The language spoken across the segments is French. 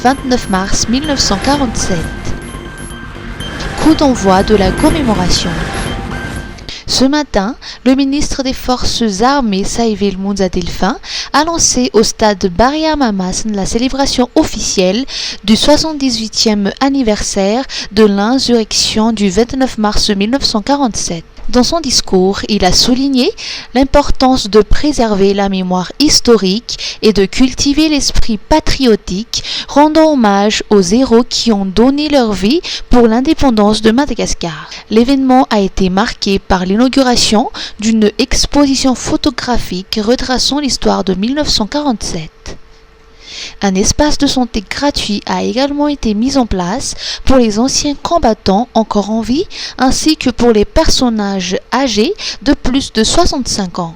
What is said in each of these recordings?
29 mars 1947. Coup d'envoi de la commémoration. Ce matin, le ministre des Forces armées Saïvel Mounza Delphin a lancé au stade Mariam Hammasn la célébration officielle du 78e anniversaire de l'insurrection du 29 mars 1947. Dans son discours, il a souligné l'importance de préserver la mémoire historique et de cultiver l'esprit patriotique, rendant hommage aux héros qui ont donné leur vie pour l'indépendance de Madagascar. L'événement a été marqué par l'inauguration d'une exposition photographique retraçant l'histoire de 1947. Un espace de santé gratuit a également été mis en place pour les anciens combattants encore en vie ainsi que pour les personnages âgés de plus de 65 ans.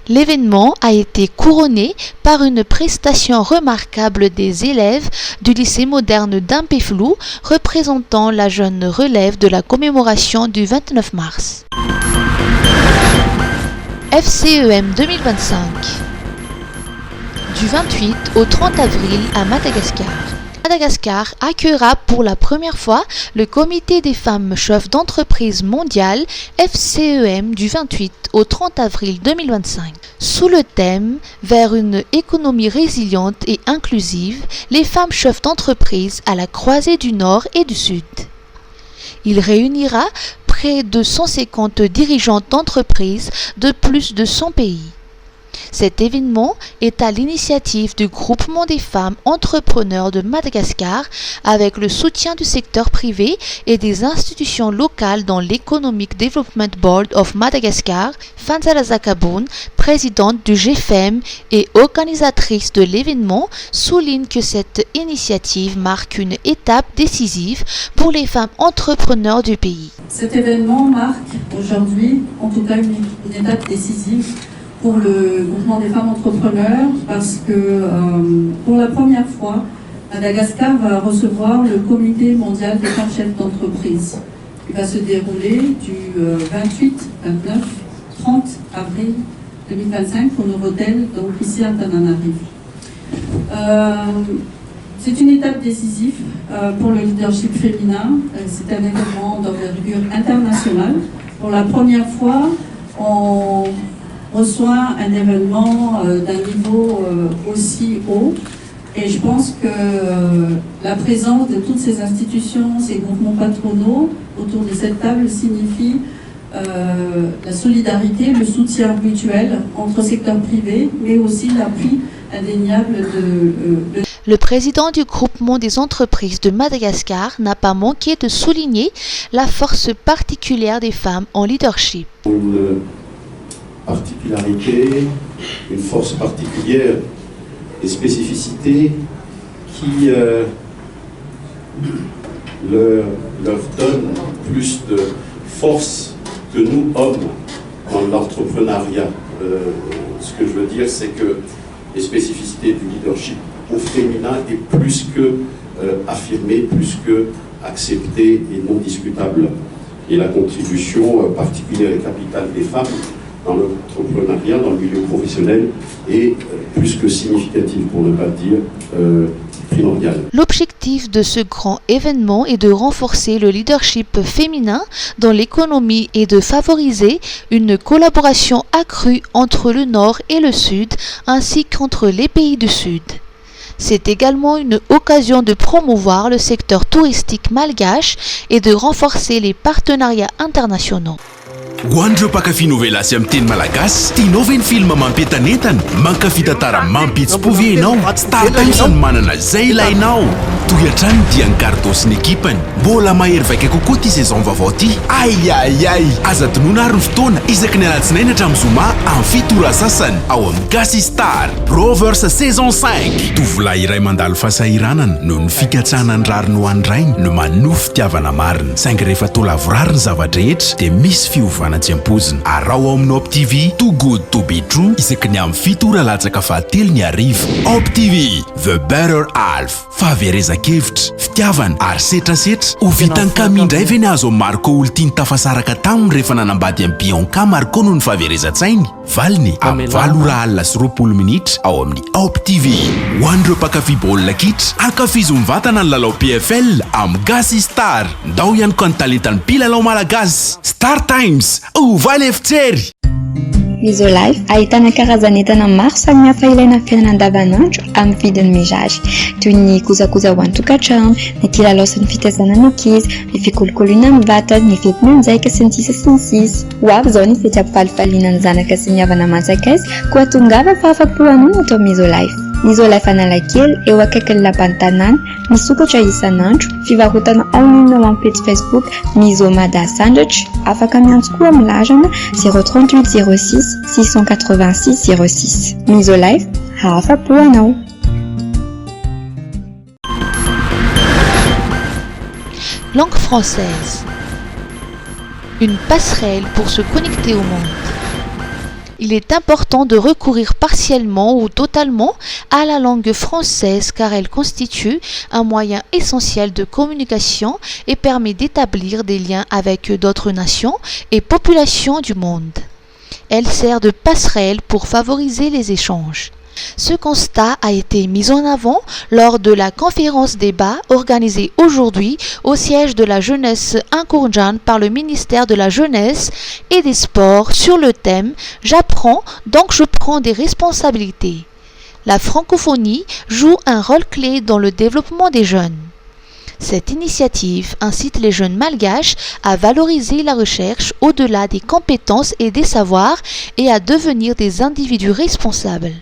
L'événement a été couronné par une prestation remarquable des élèves du lycée moderne d'Ampeflou représentant la jeune relève de la commémoration du 29 mars. FCEM 2025. Du 28 au 30 avril à Madagascar. Madagascar accueillera pour la première fois le comité des femmes chefs d'entreprise mondiale FCEM du 28 au 30 avril 2025. Sous le thème « Vers une économie résiliente et inclusive, les femmes chefs d'entreprise à la croisée du Nord et du Sud ». Il réunira près de 150 dirigeantes d'entreprises de plus de 100 pays. Cet événement est à l'initiative du Groupement des femmes entrepreneurs de Madagascar avec le soutien du secteur privé et des institutions locales dont l'Economic Development Board of Madagascar. Fanzala Zakaboun, présidente du GFEM et organisatrice de l'événement, souligne que cette initiative marque une étape décisive pour les femmes entrepreneurs du pays. Cet événement marque aujourd'hui, en tout cas, une étape décisive pour le mouvement des femmes entrepreneurs parce que pour la première fois, Madagascar va recevoir le comité mondial des femmes chefs d'entreprise. Il va se dérouler du 28, 29, 30 avril 2025 au Novotel, donc ici à Antananarivo. C'est une étape décisive pour le leadership féminin. C'est un événement d'envergure internationale. Pour la première fois, on reçoit un événement d'un niveau aussi haut et je pense que la présence de toutes ces institutions, ces groupements patronaux autour de cette table signifie la solidarité, le soutien mutuel entre secteur privé mais aussi l'appui indéniable de Le président du groupement des entreprises de Madagascar n'a pas manqué de souligner la force particulière des femmes en leadership. Particularité, une force particulière, des spécificités qui leur donnent plus de force que nous, hommes, dans l'entrepreneuriat. Ce que je veux dire, c'est que les spécificités du leadership au féminin est plus que affirmée, plus que acceptée et non discutable. Et la contribution particulière et capitale des femmes dans l'entrepreneuriat, dans le milieu professionnel, est plus que significative, pour ne pas dire primordial. L'objectif de ce grand événement est de renforcer le leadership féminin dans l'économie et de favoriser une collaboration accrue entre le Nord et le Sud, ainsi qu'entre les pays du Sud. C'est également une occasion de promouvoir le secteur touristique malgache et de renforcer les partenariats internationaux. Hoandreo mpakafy novela sy amin'ny teny malagasy tianao ve ny film mampientanentana mankafy tantara mampitsy-po ve ianao Star Times ny manana zay ilainao toy-atrano dia ny Cardos ny ekipany mbola mahery vaika kokoa ty saison vaovao ty aiaiai aza tonoana ary ny fotoana isaky ny alatsinainy hatramin'ny zoma amin'ny fitora sasany ao amin'ny Gasy Star Rovers saison 5 tovolahy iray mandalo fahasahiranana no ny fikatsanany rariny ho andrainy no manofy fitiavana marina saingy rehefa toa lavorary ny zavatra rehetra dia misy fiovana tsy ampozina ary raha ao amin'ny OpTV Too Good To Be True isaky ny amin'ny 7 ora latsaka fahatelo ny arivo. OpTV The Better Half, fahaverezan-kevitra, fitiavana ary setrasetra ho vitany kamindray ve ny azo amin'ny Marco olo tiany tafasaraka taminy rehefa nanambady amin'ny Bianca Marco noho ny fahaverezan-tsainy. Valiny amin'ny 8:20 minitra ao amin'ny OpTV. Ho an'ireo mpankafy baolina kitra, ankafizo mivatana ny lalao PFL amin'ny Gasy Star. Ndao ihany koa ny talentan'ny mpilalao malagasy. Star Times, ovaly efitsery. Misolife ahitana karazan'entana maro samihafa ilaina amin'ny fiainana andavanandro amin'ny vidiny mirary, toy ny kojakoja ho an-tokantrano, ny kilalao sy ny fitaizana ny ankizy, ny fikolokoloana amin'ny vatana, ny fetim-monjaika sy ny sisa sy ny sisa. Ho avy izao ny fety ampifalifaliana ny zanaka sy ny havana aman-tsakaizy koa tongava fahafa-po anao atao Misolife. Misolife Analakely eo akaikin'ny lapan'ny tanàna, misokatra isan'andro, fivarotana en ligne amin'ny page Facebook Misomada Sandwich, afaka miantso koa amin'ny larana 038 06 686 06. Misolife, hafa-po anao. Langue française. Une passerelle pour se connecter au monde. Il est important de recourir partiellement ou totalement à la langue française car elle constitue un moyen essentiel de communication et permet d'établir des liens avec d'autres nations et populations du monde. Elle sert de passerelle pour favoriser les échanges. Ce constat a été mis en avant lors de la conférence débat organisée aujourd'hui au siège de la jeunesse Inkourjan par le ministère de la Jeunesse et des Sports sur le thème « J'apprends, donc je prends des responsabilités ». La francophonie joue un rôle clé dans le développement des jeunes. Cette initiative incite les jeunes malgaches à valoriser la recherche au-delà des compétences et des savoirs et à devenir des individus responsables.